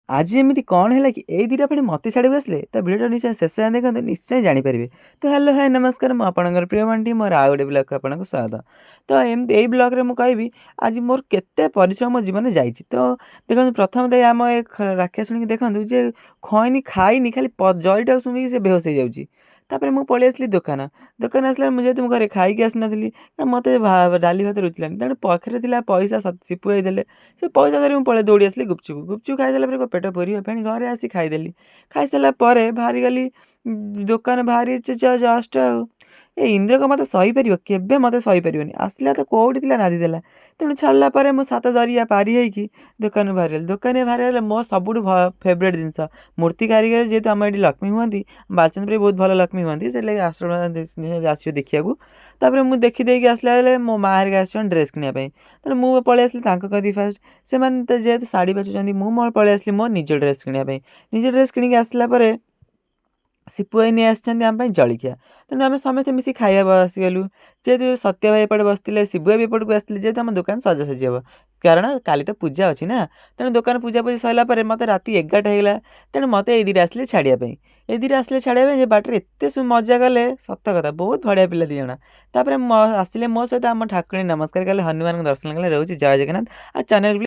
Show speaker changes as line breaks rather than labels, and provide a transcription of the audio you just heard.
ଆଜି ଏମିତି କ'ଣ ହେଲା କି ଏଇ ଦିଟା ପୁଣି ମୋତେ ଛାଡ଼ିବାକୁ ଆସିଲେ। ତ ଭିଡ଼ିଓଟା ନିଶ୍ଚୟ ଶେଷ ଯାଏଁ ଦେଖନ୍ତୁ, ନିଶ୍ଚୟ ଜାଣିପାରିବେ। ତ ହ୍ୟାଲୋ ହାଏ ନମସ୍କାର, ମୁଁ ଆପଣଙ୍କର ପ୍ରିୟ ବଣ୍ଟି, ମୋର ଆଉ ଗୋଟେ ବ୍ଲଗ୍‌କୁ ଆପଣଙ୍କୁ ସ୍ୱାଗତ। ତ ଏମିତି ଏଇ ବ୍ଲଗ୍‌ରେ ମୁଁ କହିବି ଆଜି ମୋର କେତେ ପରିଶ୍ରମ ମୋ ଜୀବନରେ ଯାଇଛି। ତ ଦେଖନ୍ତୁ ପ୍ରଥମେ ଆମ ଏ ରାକ୍ଷା ଶୁଣିକି ଦେଖନ୍ତୁ ଯେ ଖଇନି ଖାଇନି ଖାଲି ଜରିଟାକୁ ଶୁଣିକି ସେ ବେହୋସ ହେଇଯାଉଛି। ତାପରେ ମୁଁ ପଳେଇ ଆସିଲି ଦୋକାନ। ଦୋକାନ ଆସିଲା ମୁଁ ଯେହେତୁ ମୁଁ ଘରେ ଖାଇକି ଆସିନଥିଲି, ମୋତେ ଡାଲି ଭାତ ରୁଚିଲାନି। ତେଣୁ ପାଖରେ ଥିଲା ପଇସା ସିପୁ ଭାଇ ଦେଲେ। ସେ ପଇସା ଧରି ମୁଁ ଦୌଡ଼ି ଆସିଲି ଗୁପଚୁପ୍। ଗୁପଚୁପ୍ ଖାଇସାରିଲା ପରେ ପେଟ ପୁରିବ, ଫେଣି ଘରେ ଆସି ଖାଇଦେଲି। ଖାଇସାରିଲା ପରେ ବାହାରିଗଲି ଦୋକାନ ବାହାରିଛି ଜଷ୍ଟ ଆଉ। ଏ ଇନ୍ଦ୍ରକ ମୋତେ ସହିପାରିବ? କେବେ ମୋତେ ସହିପାରିବନି। ଆସିଲା ତ କୋଉଠି ଥିଲା ନାଦିଦେଲା। ତେଣୁ ଛାଡ଼ିଲା ପରେ ମୁଁ ସାତ ଦରିଆ ପାରି ହେଇକି ଦୋକାନରୁ ବାହାରିଗଲି। ଦୋକାନରେ ବାହାରିଗଲେ ମୋ ସବୁଠୁ ଫେବରେଟ୍ ଜିନିଷ ମୂର୍ତ୍ତି କାରିଗର, ଯେହେତୁ ଆମ ଏଠି ଲକ୍ଷ୍ମୀ ହୁଅନ୍ତି, ବାଲଚନ୍ଦ୍ରରେ ବହୁତ ଭଲ ଲକ୍ଷ୍ମୀ ହୁଅନ୍ତି, ସେଥିଲାଗି ଆଶ୍ରମ ଆସିବେ ଦେଖିବାକୁ। ତାପରେ ମୁଁ ଦେଖି ଦେଇକି ଆସିଲା ବେଳେ ମୋ ମାଆ ହେରିକା ଆସିଛନ୍ତି ଡ୍ରେସ୍ କିଣିବା ପାଇଁ। ତେଣୁ ମୁଁ ପଳେଇ ଆସିଲି ତାଙ୍କ କତିକି ଫାଷ୍ଟ। ସେମାନେ ତ ଯେହେତୁ ଶାଢ଼ୀ ବାଛୁଛନ୍ତି, ମୁଁ ମୋର ପଳେଇ ଆସିଲି ମୋ ନିଜ ଡ୍ରେସ୍ କିଣିବା ପାଇଁ। ନିଜ ଡ୍ରେସ୍ କିଣିକି ଆସିଲା ପରେ ସିପୁ ଭାଇ ନେଇ ଆସିଛନ୍ତି ଆମ ପାଇଁ ଜଳଖିଆ। ତେଣୁ ଆମେ ସମସ୍ତେ ମିଶି ଖାଇବା ବସିଗଲୁ। ଯେହେତୁ ସତ୍ୟ ଭାଇ ଏପଟେ ବସିଥିଲେ, ଶିବୁ ଭାଇ ବି ଏପଟକୁ ଆସିଥିଲେ, ଯେହେତୁ ଆମ ଦୋକାନ ସଜାସଜି ହେବ। କାରଣ କାଲି ତ ପୂଜା ଅଛି ନା। ତେଣୁ ଦୋକାନ ପୂଜାପୂଜି ସରିଲା ପରେ ମୋତେ ରାତି 11ଟା ହେଇଗଲା। ତେଣୁ ମୋତେ ଏଇ ଦିଟା ଆସିଲେ ଛାଡ଼ିବା ପାଇଁ। ଏଇ ଦିଟା ଆସିଲେ ଛାଡ଼ିବା ପାଇଁ, ଯେ ବାଟରେ ଏତେ ମଜା କଲେ, ସତ କଥା ବହୁତ ବଢ଼ିଆ ପିଲା ଦି ଜଣ। ତାପରେ ଆସିଲେ ମୋ ସହିତ ଆମ ଠାକୁରାଣୀ ନମସ୍କାର କଲେ, ହନୁମାନଙ୍କ ଦର୍ଶନ କଲେ। ରହୁଛି ଜୟ ଜଗନ୍ନାଥ। ଆଉ ଚ୍ୟାନେଲ୍